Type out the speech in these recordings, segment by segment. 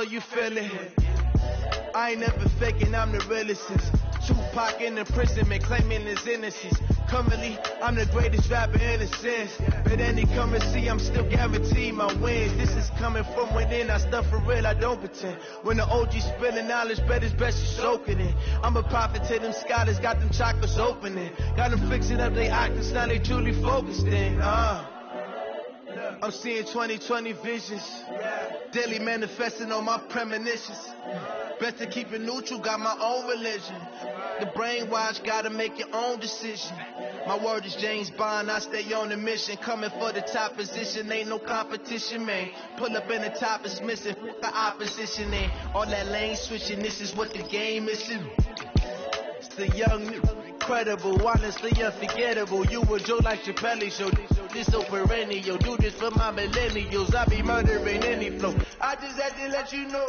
you feeling? I ain't never faking, I'm the realest since Tupac in imprisonment, claiming his innocence. Currently, I'm the greatest rapper in a sense. But any currency, I'm still guaranteed my wins. This is coming from within, I stuff for real, I don't pretend. When the OG spilling knowledge, bet it's best you soak it in. I'm a prophet to them scholars, got them chakras opening. Got them fixing up they octaves, now they truly focused in. I'm seeing 2020 visions. Daily manifesting on my premonitions. Best to keep it neutral, got my own religion. The brainwash, gotta make your own decision. My word is James Bond, I stay on the mission. Coming for the top position, ain't no competition, man. Pull up in the top is missing, the opposition ain't. All that lane switching, this is what the game is. It's the young, incredible, honestly unforgettable. You were Joe like Chappelle show. This so perennial, do this for my millennials. I be murdering any flow. I just had to let you know.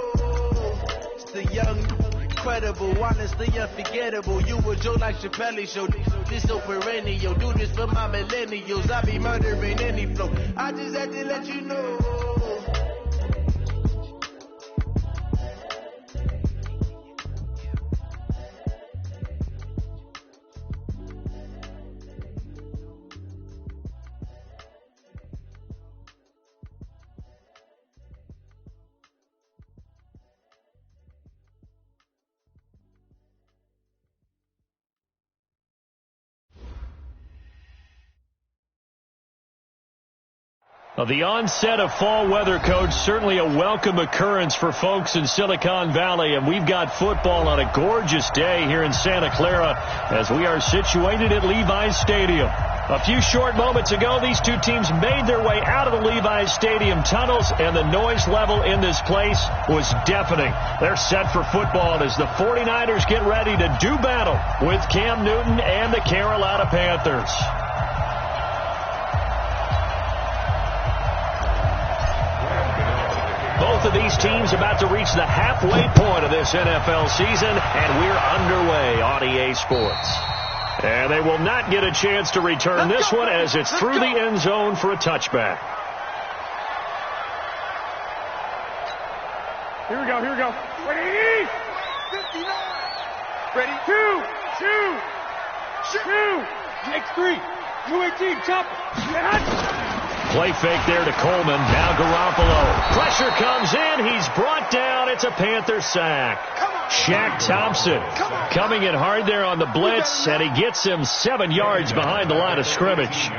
It's the young, incredible, honestly unforgettable. You were Joe like Chappelle show. This so perennial, do this for my millennials. I be murdering any flow. I just had to let you know. The onset of fall weather, Coach, certainly a welcome occurrence for folks in Silicon Valley, and we've got football on a gorgeous day here in Santa Clara as we are situated at Levi's Stadium. A few short moments ago, these two teams made their way out of the Levi's Stadium tunnels, and the noise level in this place was deafening. They're set for football as the 49ers get ready to do battle with Cam Newton and the Carolina Panthers. Both of these teams about to reach the halfway point of this NFL season, and we're underway on EA Sports. And they will not get a chance to return this one as it's through the end zone for a touchback. Here we go, here we go. Ready? 59. Ready? Two. X3. 218, chop. Play fake there to Coleman. Now Garoppolo. Pressure comes in. He's brought down. It's a Panther sack. Shaq Thompson coming in hard there on the blitz, and he gets him 7 yards behind the line of scrimmage.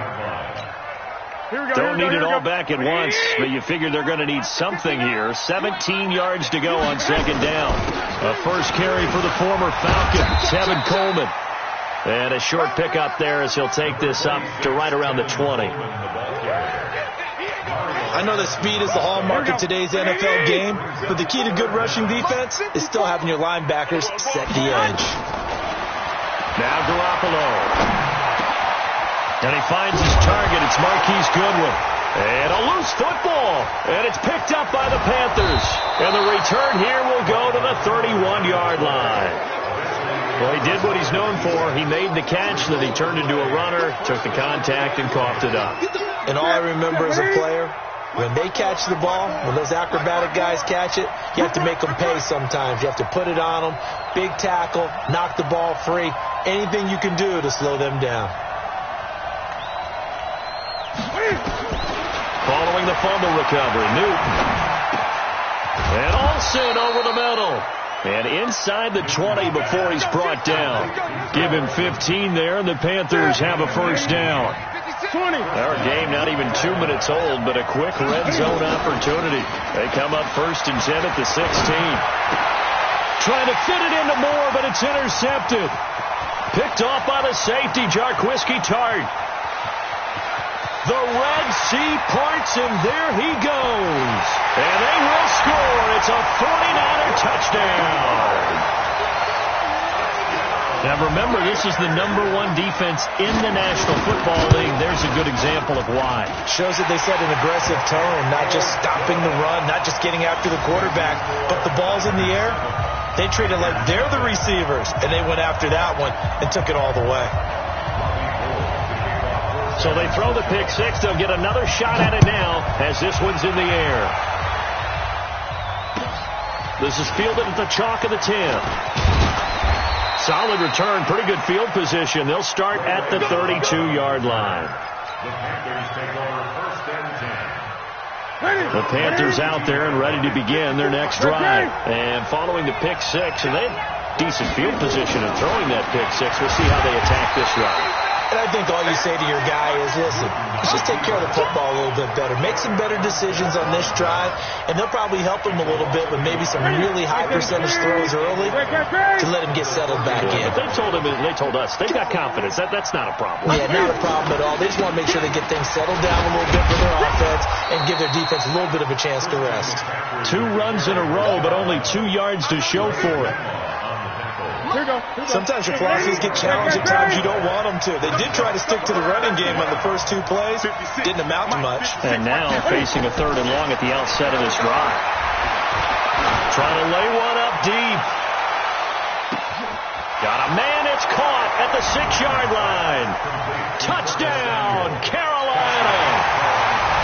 Don't need it all back at once, but you figure they're going to need something here. 17 yards to go on second down. A first carry for the former Falcon, Tevin Coleman. And a short pickup there as he'll take this up to right around the 20. I know that speed is the hallmark of today's NFL game, but the key to good rushing defense is still having your linebackers set the edge. Now Garoppolo. And he finds his target. It's Marquise Goodwin. And a loose football. And it's picked up by the Panthers. And the return here will go to the 31-yard line. Well, he did what he's known for. He made the catch, then he turned into a runner, took the contact, and coughed it up. And all I remember as a player, when they catch the ball, when those acrobatic guys catch it, you have to make them pay sometimes. You have to put it on them, big tackle, knock the ball free, anything you can do to slow them down. Following the fumble recovery, Newton. And Olsen over the middle. And inside the 20 before he's brought down. Give him 15 there, and the Panthers have a first down. Our game not even 2 minutes old, but a quick red zone opportunity. They come up 1st and 10 at the 16. Trying to fit it into Moore, but it's intercepted. Picked off by the safety, Jarquiski Tart. The Red Sea parts, and there he goes. And they will score. It's a 49er touchdown. Now remember, this is the #1 defense in the National Football League. There's a good example of why. Shows that they set an aggressive tone, not just stopping the run, not just getting after the quarterback, but the ball's in the air. They treat it like they're the receivers, and they went after that one and took it all the way. So they throw the pick six. They'll get another shot at it now as this one's in the air. This is fielded at the chalk of the 10. Solid return, pretty good field position. They'll start at the 32-yard line. The Panthers out there and ready to begin their next drive. And following the pick six, and they have decent field position in throwing that pick six. We'll see how they attack this drive. And I think all you say to your guy is, listen, let's just take care of the football a little bit better. Make some better decisions on this drive, and they'll probably help him a little bit with maybe some really high percentage throws early to let him get settled back in. But they told us, they've got confidence. That's not a problem. Yeah, not a problem at all. They just want to make sure they get things settled down a little bit for their offense and give their defense a little bit of a chance to rest. 2 runs in a row, but only 2 yards to show for it. Sometimes your philosophies get challenged at times you don't want them to. They did try to stick to the running game on the first 2 plays. Didn't amount to much. And now facing a 3rd and long at the outset of this drive. Trying to lay one up deep. Got a man, it's caught at the 6-yard line. Touchdown, Carolina.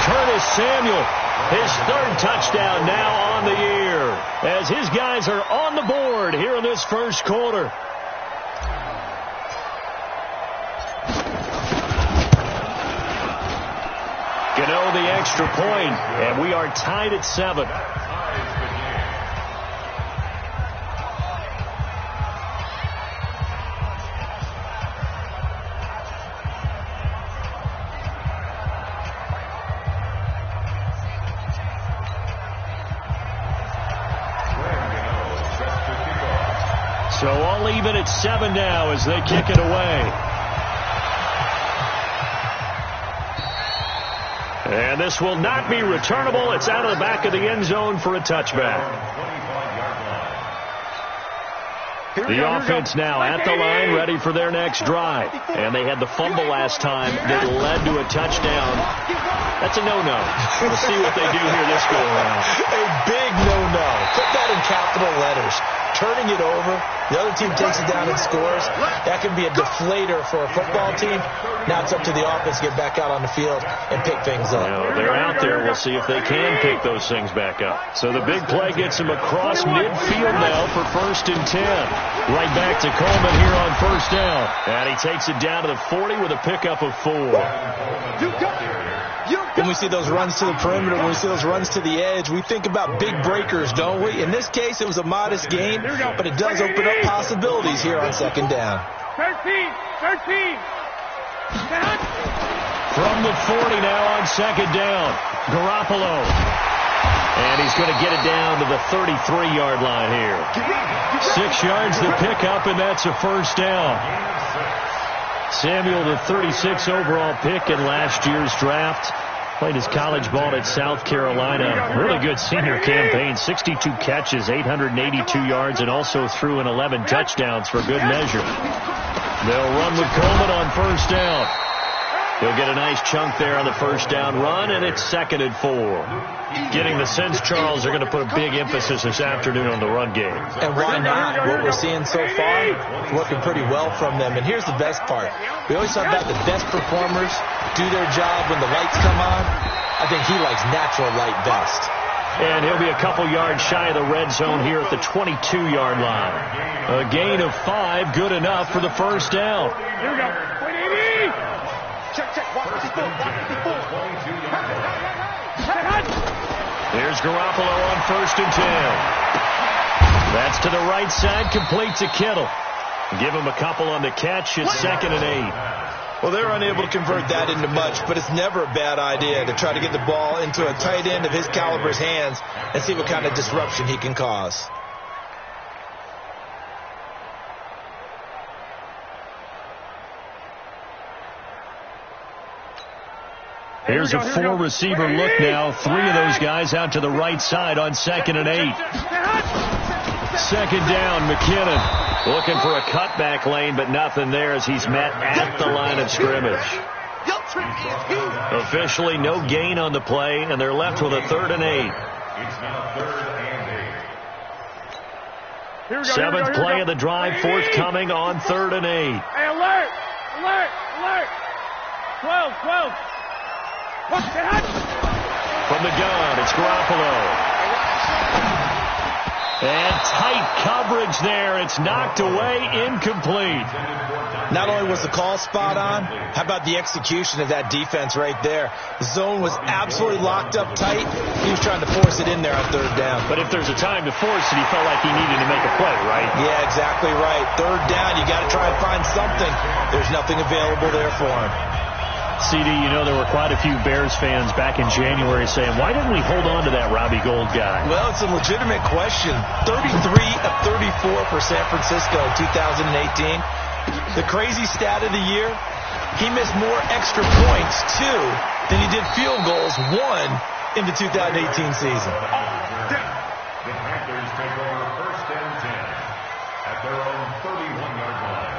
Curtis Samuel, his 3rd touchdown now on the year, as his guys are on the board here in this first quarter. Gano the extra point, and we are tied at 7. So all even at 7 now as they kick it away. And this will not be returnable. It's out of the back of the end zone for a touchback. The offense now at the line, ready for their next drive. And they had the fumble last time that led to a touchdown. That's a no-no. We'll see what they do here this go-around. A big no-no. Put that in capital letters. Turning it over, the other team takes it down and scores. That can be a deflator for a football team. Now it's up to the offense to get back out on the field and pick things up. Well, they're out there. We'll see if they can pick those things back up. So the big play gets them across midfield now for 1st and 10. Right back to Coleman here on 1st down. And he takes it down to the 40 with a pickup of 4. When we see those runs to the perimeter, when we see those runs to the edge, we think about big breakers, don't we? In this case, it was a modest gain, but it does open up possibilities here on 2nd down. 13. From the 40 now on 2nd down, Garoppolo. And he's going to get it down to the 33-yard line here. 6 yards to pick up, and that's a 1st down. Samuel, the 36 overall pick in last year's draft. Played his college ball at South Carolina. Really good senior campaign. 62 catches, 882 yards, and also threw in 11 touchdowns for good measure. They'll run with Coleman on 1st down. He'll get a nice chunk there on the 1st down run, and it's 2nd and 4. Getting the sense, Charles, they're going to put a big emphasis this afternoon on the run game. And why not? What we're seeing so far, working pretty well from them. And here's the best part. We always talk about the best performers do their job when the lights come on. I think he likes natural light best. And he'll be a couple yards shy of the red zone here at the 22-yard line. A gain of 5, good enough for the 1st down. Here we go. Check. Here's Garoppolo on 1st and 10. That's to the right side, complete to Kittle. Give him a couple on the catch. It's 2nd and 8. Well, they're unable to convert that into much, but it's never a bad idea to try to get the ball into a tight end of his caliber's hands and see what kind of disruption he can cause. Here's a 4-receiver look now. 3 of those guys out to the right side on 2nd and 8. 2nd down, McKinnon looking for a cutback lane, but nothing there as he's met at the line of scrimmage. Officially no gain on the play, and they're left with a 3rd and 8. 7th play of the drive forthcoming on 3rd and 8. Hey, alert! 12. From the gun, it's Garoppolo. And tight coverage there. It's knocked away, incomplete. Not only was the call spot on, how about the execution of that defense right there? The zone was absolutely locked up tight. He was trying to force it in there on third down. But if there's a time to force it, he felt like he needed to make a play, right? Yeah, exactly right. Third down, you got to try and find something. There's nothing available there for him. CD, you know there were quite a few Bears fans back in January saying, why didn't we hold on to that Robbie Gould guy? Well, it's a legitimate question. 33 of 34 for San Francisco in 2018. The crazy stat of the year, he missed more extra points, too, than he did field goals, one in the 2018 season. The Panthers take over 1st and 10 at their own 31-yard line.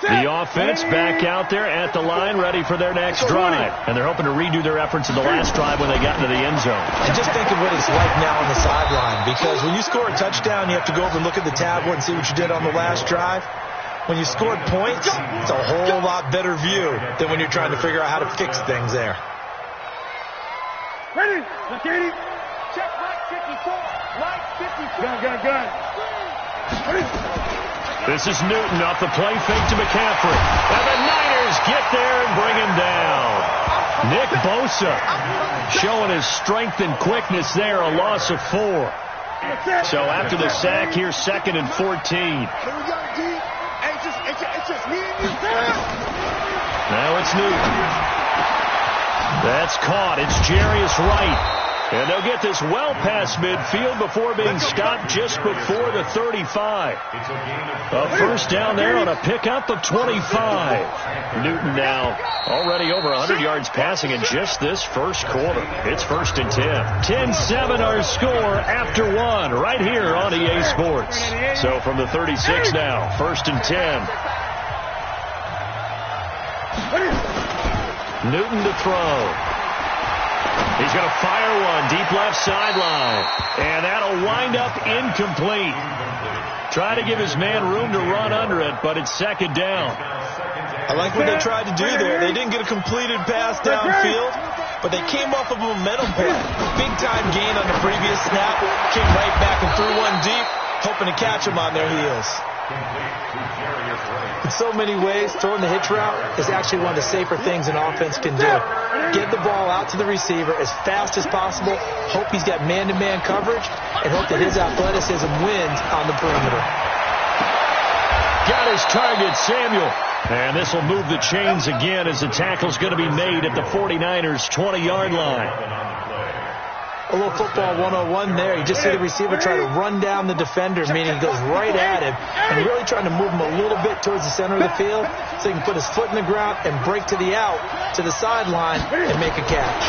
The offense back out there at the line, ready for their next drive. And they're hoping to redo their efforts in the last drive when they got into the end zone. And just think of what it's like now on the sideline, because when you score a touchdown, you have to go over and look at the tablet and see what you did on the last drive. When you scored points, it's a whole lot better view than when you're trying to figure out how to fix things there. Ready? Katie. Check Mike 54. Mike 54. Gun. Ready? This is Newton off the play fake to McCaffrey. And the Niners get there and bring him down. Nick Bosa showing his strength and quickness there, a loss of 4. So after the sack, here's 2nd and 14. Now it's Newton. That's caught. It's Jarius Wright. And they'll get this well past midfield before being stopped just before the 35. A first down there on a pickup of 25. Newton now already over 100 yards passing in just this first quarter. It's 1st and 10. 10-7 our score after 1 right here on EA Sports. So from the 36 now, 1st and 10. Newton to throw. He's going to fire one deep left sideline. And that'll wind up incomplete. Try to give his man room to run under it, but it's 2nd down. I like what they tried to do there. They didn't get a completed pass downfield, but they came off of a momentum play. Big-time gain on the previous snap. Came right back and threw one deep, hoping to catch them on their heels. In so many ways, throwing the hitch route is actually one of the safer things an offense can do. Get the ball out to the receiver as fast as possible, hope he's got man-to-man coverage, and hope that his athleticism wins on the perimeter. Got his target, Samuel. And this will move the chains again as the tackle's going to be made at the 49ers' 20-yard line. A little football 101 there. You just see the receiver try to run down the defender, meaning he goes right at him and really trying to move him a little bit towards the center of the field so he can put his foot in the ground and break to the out, to the sideline, and make a catch.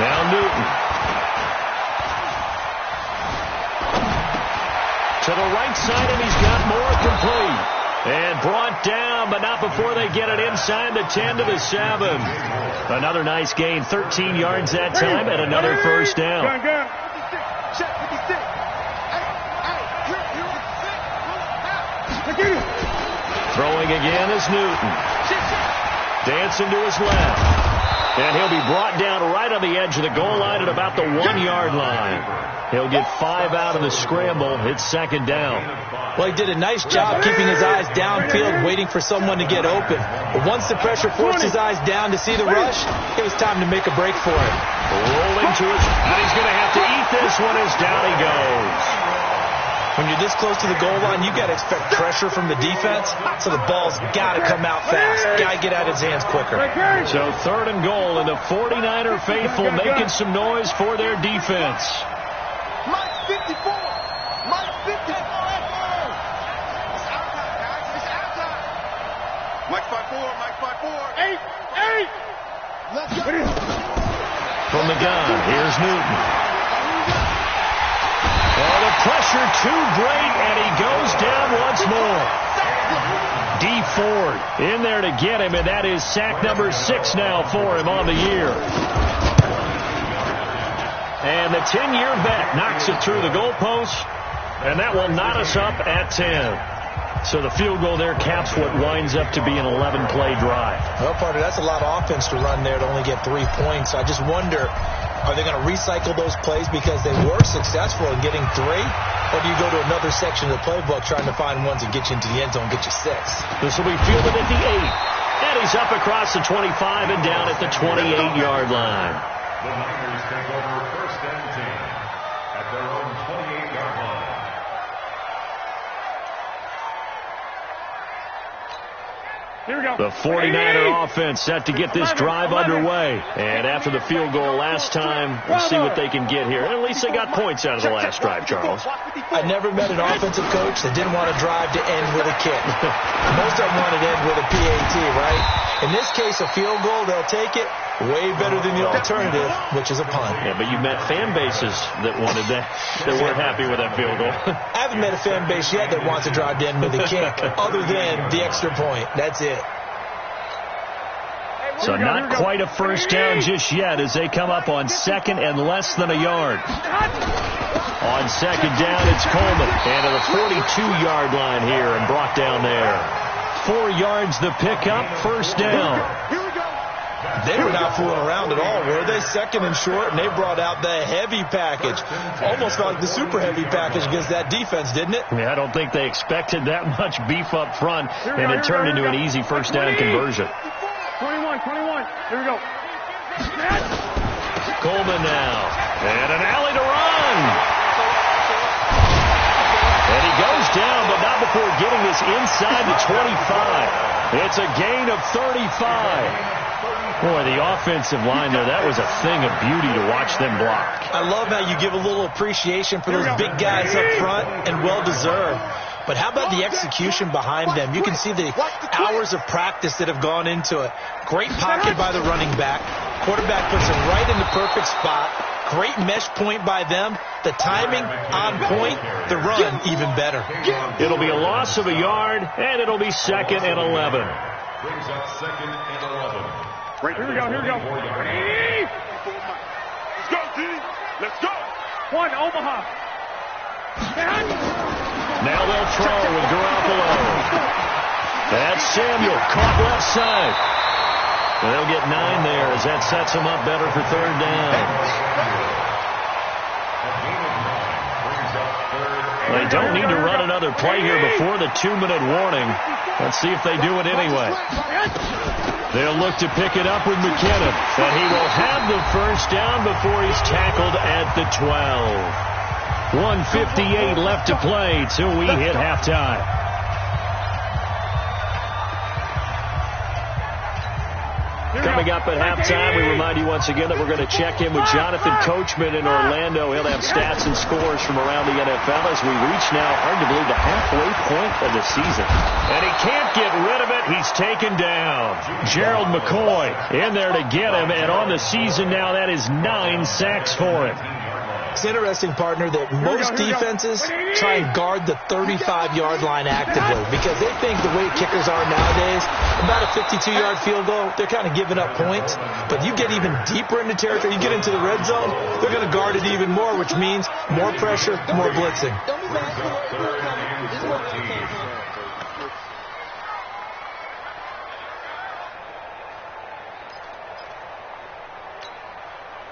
Now Newton. To the right side, and he's got more complete. And brought down, but not before they get it inside the 10 to the 7. Another nice gain, 13 yards that time, and another first down. Throwing again is Newton. Dancing to his left. And he'll be brought down right on the edge of the goal line at about the 1-yard line. He'll get 5 out of the scramble. It's 2nd down. Well, he did a nice job keeping his eyes downfield, waiting for someone to get open. But once the pressure forced his eyes down to see the rush, it was time to make a break for it. Rolling to his, and he's going to have to eat this one as down he goes. When you're this close to the goal line, you got to expect pressure from the defense, so the ball's got to come out fast. Got to get out of his hands quicker. So 3rd and goal, and the 49er faithful making some noise for their defense. Mike 54. Mike 54. Mike 54. Mike 54. 8. Let's go. From the gun, here's Newton. Oh, the pressure too great, and he goes down once more. D. Ford in there to get him, and that is sack number 6 now for him on the year. And the 10-year vet knocks it through the goalpost, and that will knot us up at 10. So the field goal there caps what winds up to be an 11-play drive. Well, partner, that's a lot of offense to run there to only get 3 points. I just wonder, are they going to recycle those plays because they were successful in getting 3? Or do you go to another section of the playbook trying to find ones that get you into the end zone, get you 6? This will be fielded at the 8. And he's up across the 25 and down at the 28-yard line. The Niners take over first and 10 at their own 28-yard line. Here we go. The 49er offense set to get this drive underway. And after the field goal last time, we'll see what they can get here. At least they got points out of the last drive, Charles. I never met an offensive coach that didn't want to drive to end with a kick. Most of them want to end with a PAT, right? In this case, a field goal, they'll take it. Way better than the alternative, which is a punt. Yeah, but you met fan bases that wanted that weren't happy with that field goal. I haven't met a fan base yet that wants to drive to end with a kick, other than the extra point. That's it. So not quite a first down just yet as they come up on second and less than a yard. On second down, it's Coleman. And to the 42-yard line here and brought down there. 4 yards the pickup, first down. They were not fooling around at all, were they? Second and short, and they brought out the heavy package. Almost felt like the super heavy package against that defense, didn't it? Yeah, I don't think they expected that much beef up front, and it turned into an easy first down conversion. 21. Here we go. Coleman now. And an alley to run. And he goes down, but not before getting this inside the 25. It's a gain of 35. Boy, the offensive line there, that was a thing of beauty to watch them block. I love how you give a little appreciation for those big guys up front, and well-deserved. But how about the execution behind them? You can see the hours of practice that have gone into it. Great pocket by the running back. Quarterback puts him right in the perfect spot. Great mesh point by them. The timing on point. The run even better. It'll be a loss of a yard, and it'll be second and 11. Brings up second and 11. Right, here we go. Ready? Let's go, G. Let's go. 1, Omaha. Now they'll throw with Garoppolo. That's Samuel, caught left side. And they'll get 9 there as that sets them up better for third down. They don't need to run another play here before the 2-minute warning. Let's see if they do it anyway. They'll look to pick it up with McKinnon. And he will have the first down before he's tackled at the 12. 1:58 left to play till we hit halftime. Coming up at halftime, we remind you once again that we're going to check in with Jonathan Coachman in Orlando. He'll have stats and scores from around the NFL as we reach now, hard to believe, the halfway point of the season. And he can't get rid of it. He's taken down. Gerald McCoy in there to get him. And on the season now, that is 9 sacks for him. It's interesting, partner, that most defenses try and guard the 35-yard line actively because they think the way kickers are nowadays, about a 52-yard field goal, they're kind of giving up points. But you get even deeper into territory, you get into the red zone, they're going to guard it even more, which means more pressure, more blitzing.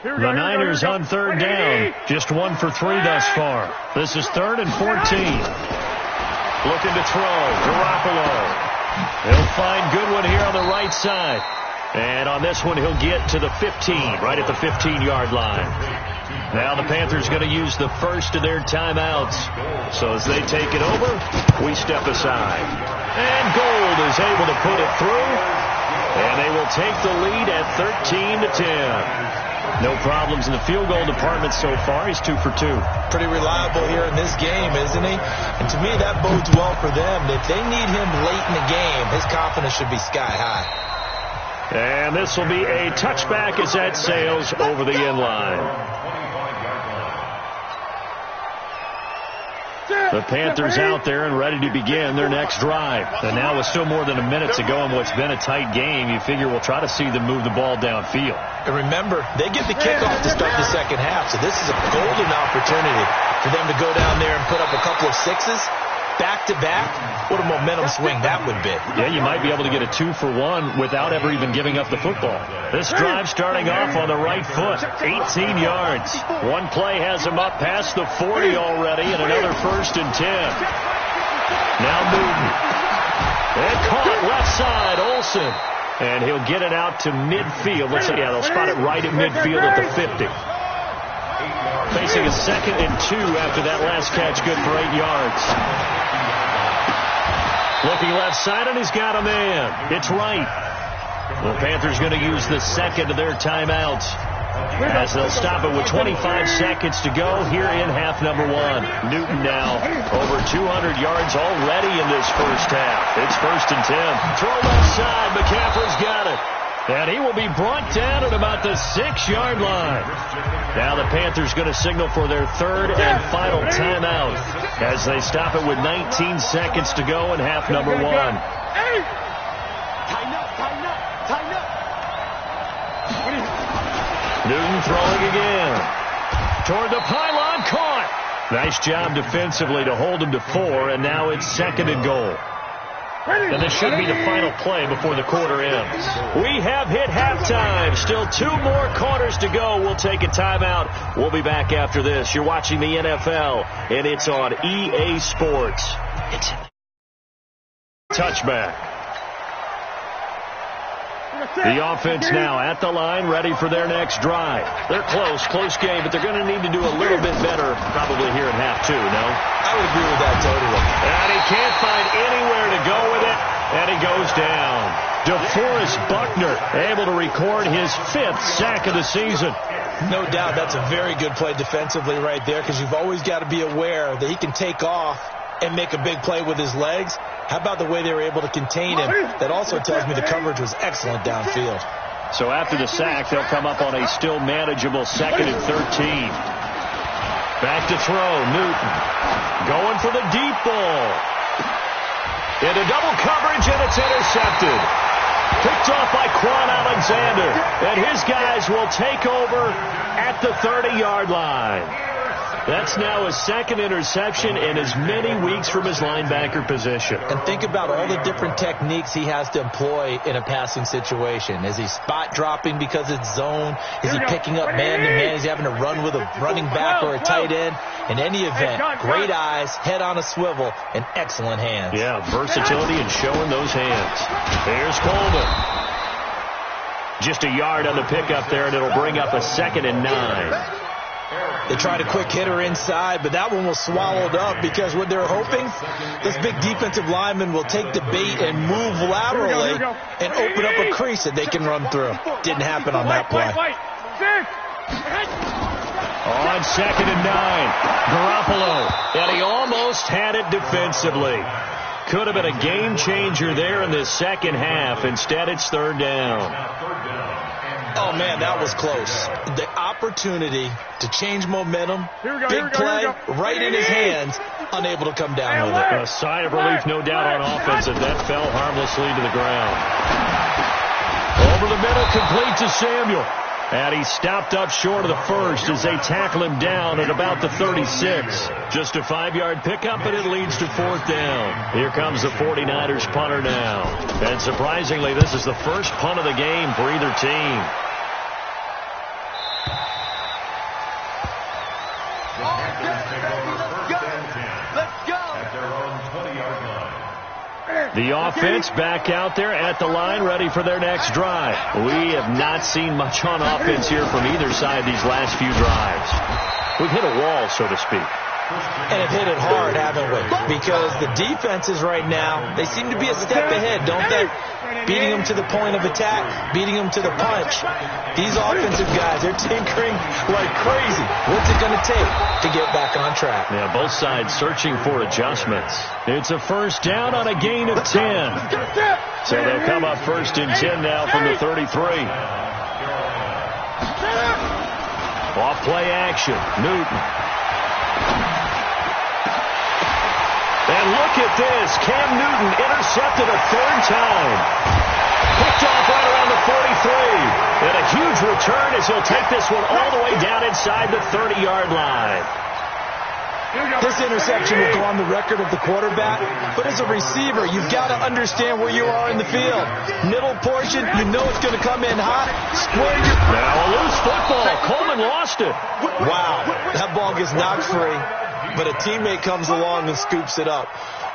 The Niners on third down. Just 1 for 3 thus far. This is 3rd and 14. Looking to throw. Garoppolo. He'll find Goodwin here on the right side. And on this one, he'll get to the 15, right at the 15-yard line. Now the Panthers going to use the first of their timeouts. So as they take it over, we step aside. And Gould is able to put it through. And they will take the lead at 13-10. No problems in the field goal department so far. He's 2 for 2. Pretty reliable here in this game, isn't he? And to me, that bodes well for them. If they need him late in the game, his confidence should be sky high. And this will be a touchback as that sails over the end line. The Panthers out there and ready to begin their next drive. And now with still more than a minute to go in what's been a tight game, you figure we'll try to see them move the ball downfield. And remember, they get the kickoff to start the second half, so this is a golden opportunity for them to go down there and put up a couple of 6s back-to-back, what a momentum swing that would be. Yeah, you might be able to get a 2-for-1 without ever even giving up the football. This drive starting off on the right foot, 18 yards. One play has him up past the 40 already, and another 1st and 10. Now Newton. And caught left side, Olsen. And he'll get it out to midfield. Let's see, yeah, they'll spot it right at midfield at the 50. Facing a 2nd and 2 after that last catch, good for 8 yards. Looking left side, and he's got a man. It's right. The Panthers going to use the 2nd of their timeouts, as they'll stop it with 25 seconds to go here in half number 1. Newton now over 200 yards already in this first half. It's 1st and 10. Throw left side. McCaffrey's got it. And he will be brought down at about the 6-yard line. Now the Panthers going to signal for their 3rd and final timeout as they stop it with 19 seconds to go in half number 1. Newton throwing again. Toward the pylon, caught. Nice job defensively to hold him to 4, and now it's 2nd and goal. And this should be the final play before the quarter ends. We have hit halftime. Still 2 more quarters to go. We'll take a timeout. We'll be back after this. You're watching the NFL, and it's on EA Sports. It's touchback. The offense now at the line, ready for their next drive. They're close game, but they're going to need to do a little bit better probably here in half 2, no? I would agree with that totally. And he can't find anywhere to go with it, and he goes down. DeForest Buckner able to record his 5th sack of the season. No doubt that's a very good play defensively right there, because you've always got to be aware that he can take off and make a big play with his legs. How about the way they were able to contain him? That also tells me the coverage was excellent downfield. So after the sack, they'll come up on a still manageable 2nd and 13. Back to throw, Newton. Going for the deep ball. Into double coverage, and it's intercepted. Picked off by Quan Alexander. And his guys will take over at the 30-yard line. That's now his 2nd interception in as many weeks from his linebacker position. And think about all the different techniques he has to employ in a passing situation. Is he spot dropping because it's zone? Is he picking up man-to-man? Is he having to run with a running back or a tight end? In any event, great eyes, head on a swivel, and excellent hands. Yeah, versatility and showing those hands. Here's Coleman. Just a yard on the pickup there, and it'll bring up a 2nd and 9. They tried a quick hitter inside, but that one was swallowed up because what they're hoping, this big defensive lineman will take the bait and move laterally and open up a crease that they can run through. Didn't happen on that play. On 2nd and 9, Garoppolo, and he almost had it defensively. Could have been a game changer there in the second half. Instead, it's 3rd down. Oh, man, that was close. The opportunity to change momentum, big play, right in his hands, unable to come down with it. A sigh of relief, no doubt, on offense, and that fell harmlessly to the ground. Over the middle, complete to Samuel. And he stopped up short of the 1st as they tackle him down at about the 36. Just a 5-yard pickup, and it leads to 4th down. Here comes the 49ers punter now. And surprisingly, this is the first punt of the game for either team. The offense back out there at the line, ready for their next drive. We have not seen much on offense here from either side these last few drives. We've hit a wall, so to speak. And have hit it hard, haven't we? Because the defenses right now, they seem to be a step ahead, don't they? Beating them to the point of attack, beating them to the punch. These offensive guys, they're tinkering like crazy. What's it going to take to get back on track? Yeah, both sides searching for adjustments. It's a 1st down on a gain of 10. So they'll come up 1st and 10 now from the 33. Off play action, Newton. And look at this. Cam Newton intercepted a 3rd time. Picked off right around the 43. And a huge return as he'll take this one all the way down inside the 30-yard line. This interception will go on the record of the quarterback, but as a receiver, you've got to understand where you are in the field. Middle portion, you know it's going to come in hot. Square your... Now a loose football. Coleman lost it. Wow, that ball gets knocked free, but a teammate comes along and scoops it up.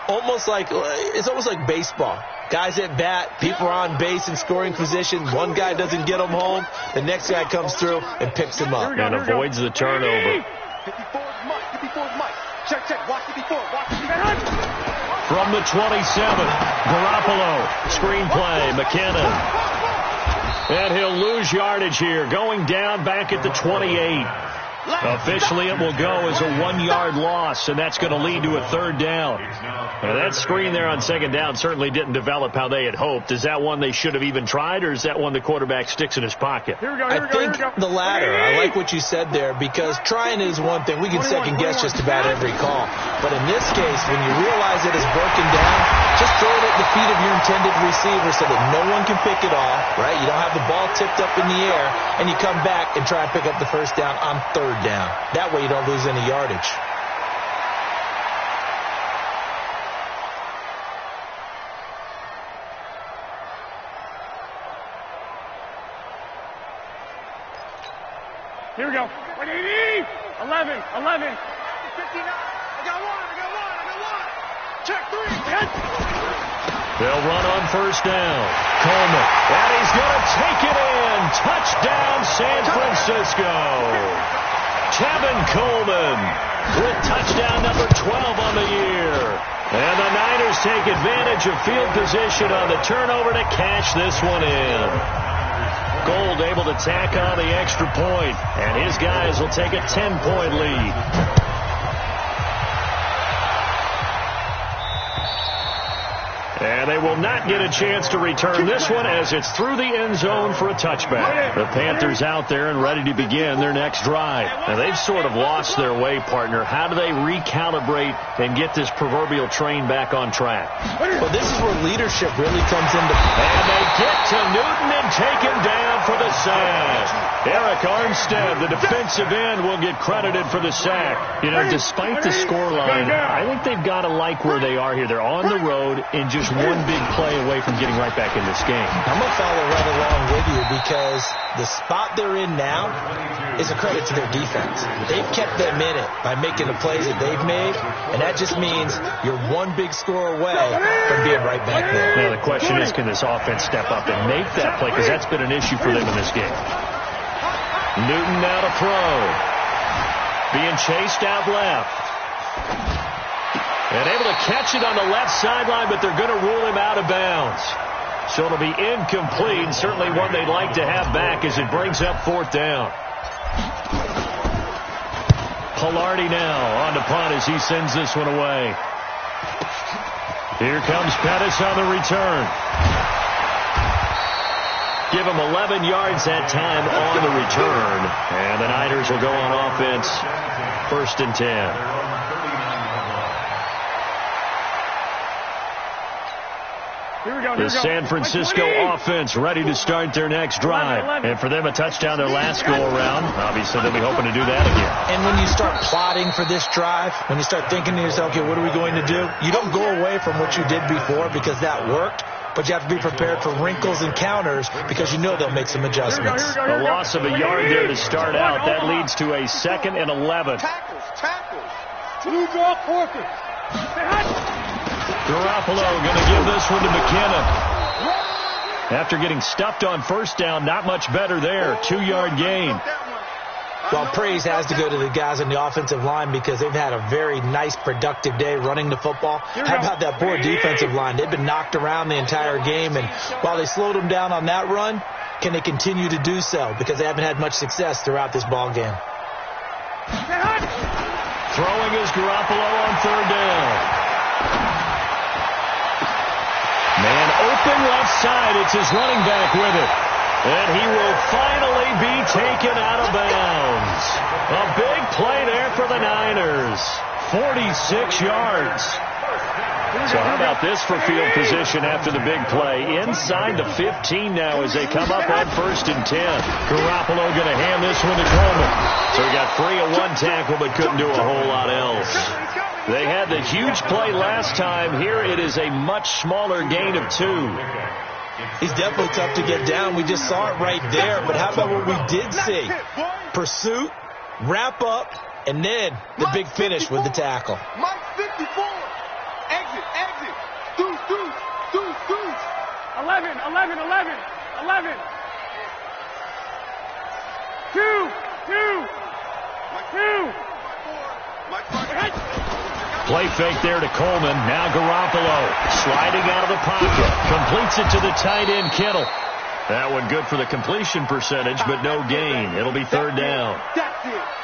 It's almost like baseball. Guys at bat, people are on base in scoring position. One guy doesn't get them home. The next guy comes through and picks him up. And avoids the turnover. 54 is Mike. 54 is Mike. Check. Watch 54. Watch 54. From the 27, Garoppolo. Screen play, McKinnon. And he'll lose yardage here. Going down back at the 28. Officially, it will go as a 1-yard loss, and that's going to lead to a third down. Now, that screen there on second down certainly didn't develop how they had hoped. Is that one they should have even tried, or is that one the quarterback sticks in his pocket? I think the latter. I like what you said there, because trying is one thing. We can second-guess just about every call. But in this case, when you realize it is broken down, just throw it at the feet of your intended receiver so that no one can pick it off, right? You don't have the ball tipped up in the air, and you come back and try and pick up the first down on third down. That way you don't lose any yardage. Here we go. 180. 11. 59. I got one. Check 3. They'll run on first down. Coleman. And he's going to take it in. Touchdown, San Francisco. Tevin Coleman with touchdown number 12 on the year. And the Niners take advantage of field position on the turnover to cash this one in. Gold able to tack on the extra point, and his guys will take a 10-point lead. And they will not get a chance to return this one as it's through the end zone for a touchback. The Panthers out there and ready to begin their next drive. Now, they've sort of lost their way, partner. How do they recalibrate and get this proverbial train back on track? Well, this is where leadership really comes into play. And they get to Newton and take him down for the sack. Eric Armstead, the defensive end, will get credited for the sack. You know, despite the scoreline, I think they've got to like where they are here. They're on the road and just one big play away from getting right back in this game. I'm going to follow right along with you because the spot they're in now is a credit to their defense. They've kept them in it by making the plays that they've made, and that just means you're one big score away from being right back there. Now, the question is, can this offense step up and make that play? Because that's been an issue for them in this game. Newton now to throw. Being chased out left. And able to catch it on the left sideline, but they're going to rule him out of bounds. So it'll be incomplete. Certainly one they'd like to have back as it brings up fourth down. Palardy now on the punt as he sends this one away. Here comes Pettis on the return. Give him 11 yards that time on the return. And the Niners will go on offense. 1st and 10. The San Francisco offense ready to start their next drive. And for them, a touchdown their last go-around. Obviously, they'll be hoping to do that again. And when you start plotting for this drive, when you start thinking to yourself, okay, what are we going to do? You don't go away from what you did before because that worked. But you have to be prepared for wrinkles and counters because you know they'll make some adjustments. A loss of a yard there to start out. That leads to a 2nd and 11. Tackles. Blue draw forfeit. Garoppolo going to give this one to McKinnon. After getting stuffed on first down, not much better there. 2-yard gain. Well, praise has to go to the guys on the offensive line because they've had a very nice, productive day running the football. How about that poor defensive line? They've been knocked around the entire game, and while they slowed them down on that run, can they continue to do so? Because they haven't had much success throughout this ball game. Throwing is Garoppolo on 3rd down. Man open left side. It's his running back with it. And he will finally be taken out of bounds. A big play there for the Niners. 46 yards. So how about this for field position after the big play? Inside the 15 now as they come up on 1st and 10. Garoppolo going to hand this one to Coleman. So he got free of one tackle but couldn't do a whole lot else. They had the huge play last time. Here it is a much smaller gain of 2. He's definitely tough to get down. We just saw it right there. But how about what we did see? Pursuit, wrap up, and then the big finish with the tackle. Mike 54. Exit. Deuce. 11. 2. Play fake there to Coleman. Now Garoppolo sliding out of the pocket. Completes it to the tight end, Kittle. That one good for the completion percentage, but no gain. It'll be 3rd down.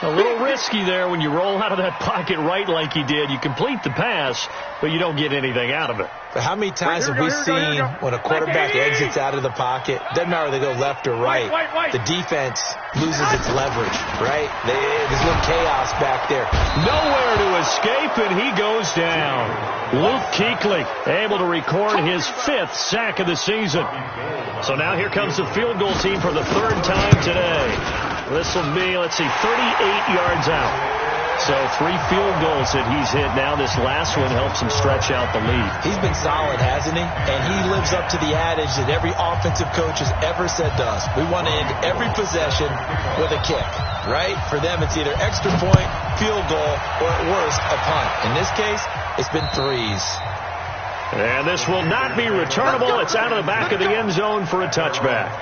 A little risky there when you roll out of that pocket right like he did. You complete the pass, but you don't get anything out of it. But how many times have we seen when a quarterback exits out of the pocket, doesn't matter whether they go left or right, the defense loses its leverage, right? There's a little chaos back there. Nowhere to escape, and he goes down. Luke Kuechly able to record his 5th sack of the season. So now here comes the field goal team for the 3rd time today. This will be, 38 yards out. So 3 field goals that he's hit now. This last one helps him stretch out the lead. He's been solid, hasn't he? And he lives up to the adage that every offensive coach has ever said to us. We want to end every possession with a kick, right? For them, it's either extra point, field goal, or at worst, a punt. In this case, it's been 3s. And this will not be returnable. It's out of the back of the end zone for a touchback.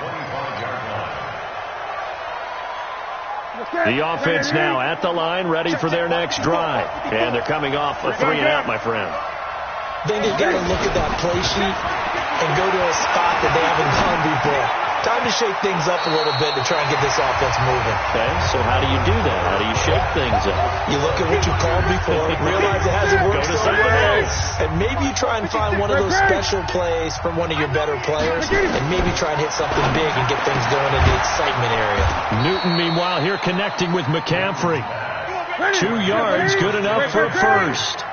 The offense now at the line, ready for their next drive. And they're coming off a 3-and-out, my friend. Then they've got to look at that play sheet and go to a spot that they haven't gone before. Time to shake things up a little bit to try and get this offense moving. Okay, so how do you do that? How do you shake things up? You look at what you called before, realize it hasn't worked somewhere else, and maybe you try and find one of those special plays from one of your better players, and maybe try and hit something big and get things going in the excitement area. Newton, meanwhile, here connecting with McCaffrey. 2 yards, good enough for a first.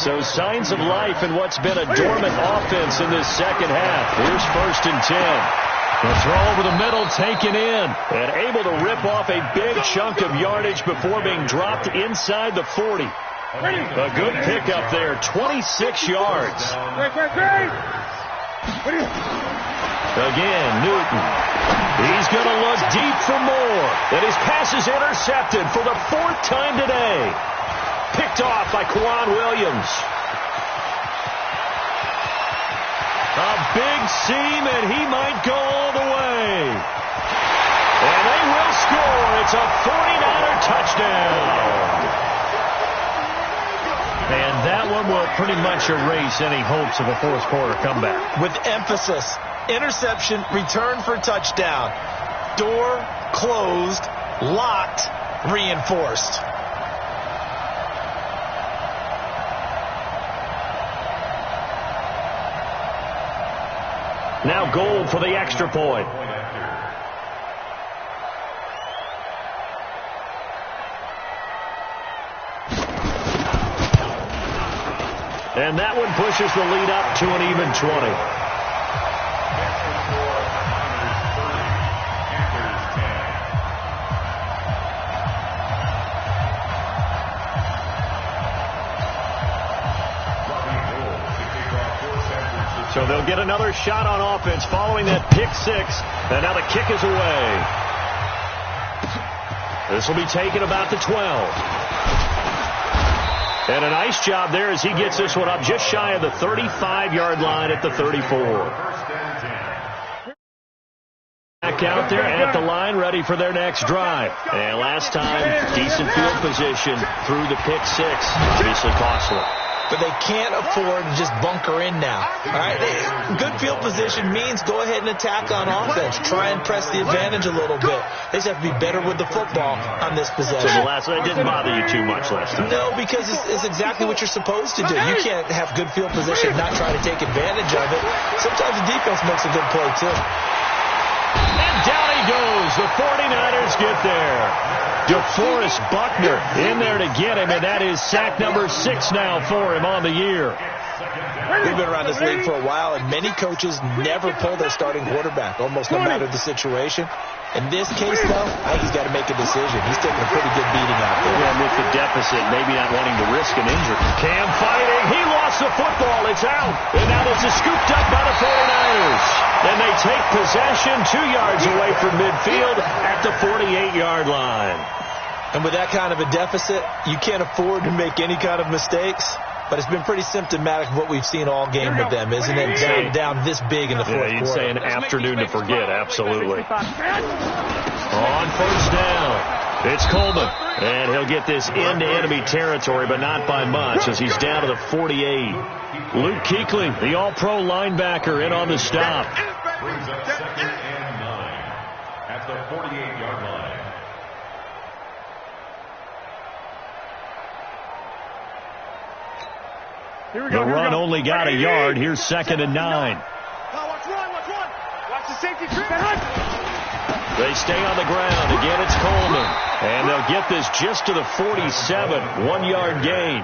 So signs of life in what's been a dormant offense in this second half. Here's 1st and 10. The throw over the middle, taken in, and able to rip off a big chunk of yardage before being dropped inside the 40. A good pickup there, 26 yards. Again, Newton. He's going to look deep for more. And his pass is intercepted for the 4th time today. Picked off by Kwan Williams. A big seam, and he might go all the way. And they will score. It's a 49er touchdown. And that one will pretty much erase any hopes of a 4th quarter comeback. With emphasis, interception, return for touchdown. Door closed, locked, reinforced. Now goal for the extra point. And that one pushes the lead up to an even 20. So they'll get another shot on offense following that pick 6. And now the kick is away. This will be taken about the 12. And a nice job there as he gets this one up just shy of the 35-yard line at the 34. Back out there at the line, ready for their next drive. And last time, decent field position through the pick 6. Obviously costly. But they can't afford to just bunker in now. All right, good field position means go ahead and attack on offense. Try and press the advantage a little bit. They just have to be better with the football on this possession. So the last one didn't bother you too much last time. No, because it's exactly what you're supposed to do. You can't have good field position and not try to take advantage of it. Sometimes the defense makes a good play, too. And down he goes. The 49ers get there. DeForest Buckner in there to get him, and that is sack number 6 now for him on the year. We've been around this league for a while, and many coaches never pull their starting quarterback, almost no matter the situation. In this case, though, I think he's got to make a decision. He's taking a pretty good beating out there. Yeah, with the deficit, maybe not wanting to risk an injury. Cam fighting. He lost the football. It's out. And now this is scooped up by the 49ers. And they take possession 2 yards away from midfield at the 48-yard line. And with that kind of a deficit, you can't afford to make any kind of mistakes. But it's been pretty symptomatic of what we've seen all game with them, isn't it? Down this big in the fourth quarter. You'd say an afternoon to forget, absolutely. On first down, it's Coleman. And he'll get this into enemy territory, but not by much, as he's down to the 48. Luke Kuechly, the all-pro linebacker, in on the stop. Brings up 2nd and 9 at the 48-yard line. The run only got a yard. Here's 2nd and 9. Watch the safety trip. They stay on the ground. Again, it's Coleman. And they'll get this just to the 47. 1-yard gain.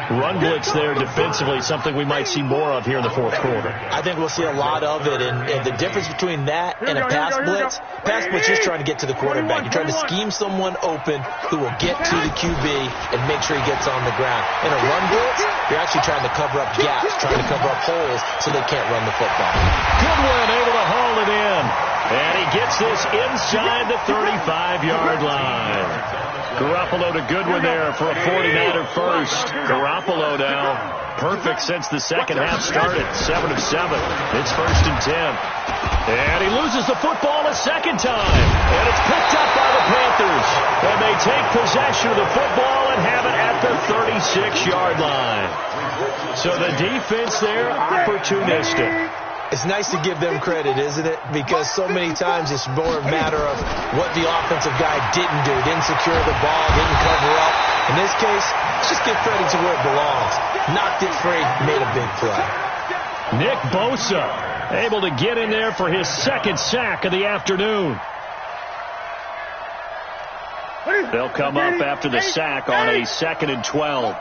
Run blitz there defensively, something we might see more of here in the fourth quarter. I think we'll see a lot of it, and the difference between that and a pass blitz is trying to get to the quarterback. You're trying to scheme someone open who will get to the QB and make sure he gets on the ground. In a run blitz, you're actually trying to cover up gaps, trying to cover up holes so they can't run the football. Goodwin able to haul it in. And he gets this inside the 35-yard line. Garoppolo to Goodwin there for a 49er first. Garoppolo now perfect since the second half started. 7 of 7. It's 1st and 10. And he loses the football a second time. And it's picked up by the Panthers. And they take possession of the football and have it at the 36-yard line. So the defense there, opportunistic. It's nice to give them credit, isn't it? Because so many times it's more a matter of what the offensive guy didn't do. Didn't secure the ball, didn't cover up. In this case, let's just give credit to where it belongs. Knocked it free, made a big play. Nick Bosa able to get in there for his 2nd sack of the afternoon. They'll come up after the sack on a 2nd and 12.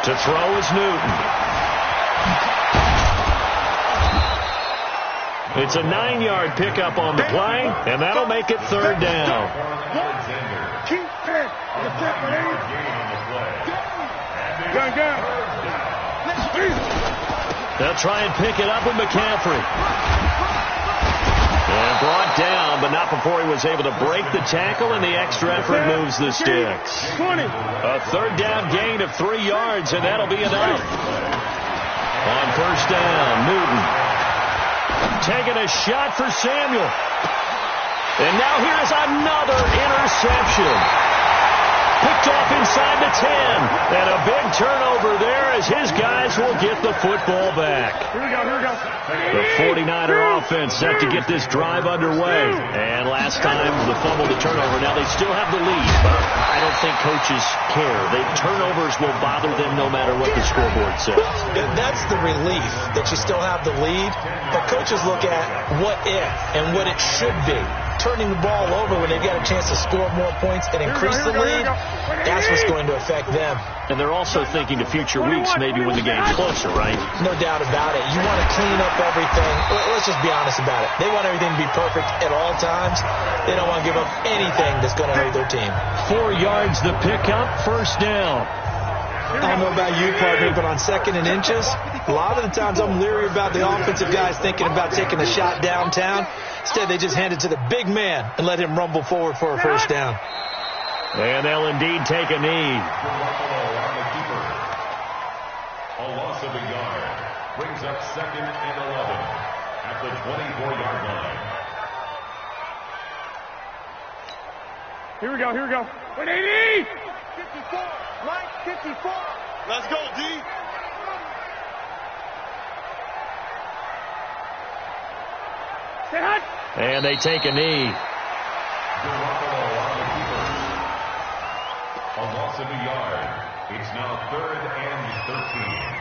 To throw is Newton. It's a 9-yard pickup on the play, and that'll make it 3rd down. They'll try and pick it up with McCaffrey. And brought down, but not before he was able to break the tackle, and the extra effort moves the sticks. A 3rd down gain of 3 yards, and that'll be enough. On first down, Newton. Taking a shot for Samuel. And now here's another interception. Picked off inside the 10. And a big turnover there as his guys will get the football back. Here we go. The 49er offense set to get this drive underway. And last time, the fumble, the turnover. Now they still have the lead, but I don't think coaches care. Turnovers will bother them no matter what the scoreboard says. That's the relief that you still have the lead. But coaches look at what if and what it should be. Turning the ball over when they've got a chance to score more points and increase the lead, that's what's going to affect them. And they're also thinking to future weeks, maybe when the game's closer, right? No doubt about it. You want to clean up everything. Let's just be honest about it. They want everything to be perfect at all times. They don't want to give up anything that's going to hurt their team. 4 yards the pickup, 1st down. I don't know about you, partner, but on 2nd and inches, a lot of the times I'm leery about the offensive guys thinking about taking a shot downtown. Instead, they just hand it to the big man and let him rumble forward for a 1st down. And they'll indeed take a knee. A loss of a yard brings up 2nd and 11 at the 24-yard line. Here we go. 180! 54! Mike, 54! Let's go, D! And they take a knee. Garoppolo on the keeper. A loss of a yard. It's now 3rd and 13.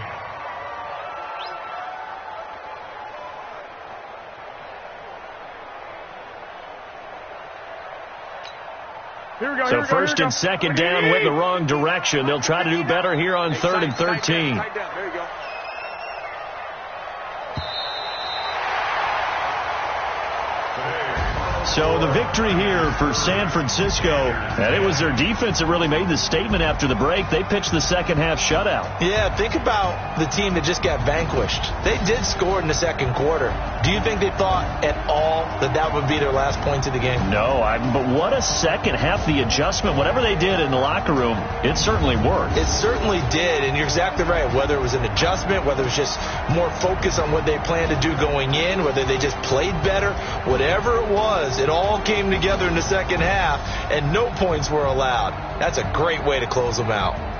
So first and second down went the wrong direction. They'll try to do better here on 3rd and 13. There you go. So the victory here for San Francisco, and it was their defense that really made the statement after the break. They pitched the second half shutout. Yeah, think about the team that just got vanquished. They did score in the second quarter. Do you think they thought at all that that would be their last points of the game? No, but what a second half. The adjustment, whatever they did in the locker room, it certainly worked. It certainly did, and you're exactly right. Whether it was an adjustment, whether it was just more focus on what they planned to do going in, whether they just played better, whatever it was, it all came together in the second half, and no points were allowed. That's a great way to close them out.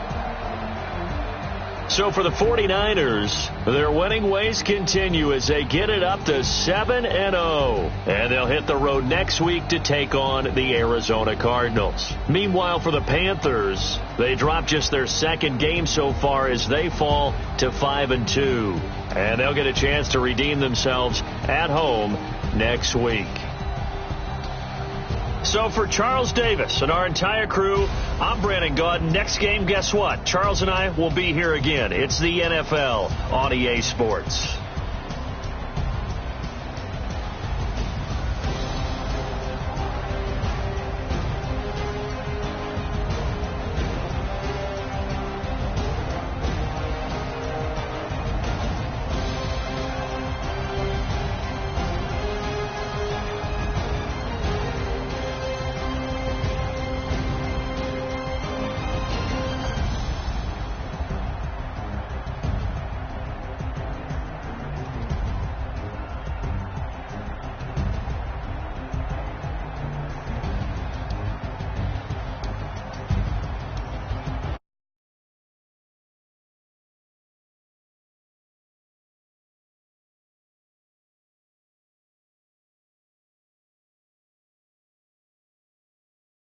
So for the 49ers, their winning ways continue as they get it up to 7-0. And they'll hit the road next week to take on the Arizona Cardinals. Meanwhile, for the Panthers, they drop just their second game so far as they fall to 5-2. And they'll get a chance to redeem themselves at home next week. So for Charles Davis and our entire crew, I'm Brandon Gaudin. Next game, guess what? Charles and I will be here again. It's the NFL on EA Sports.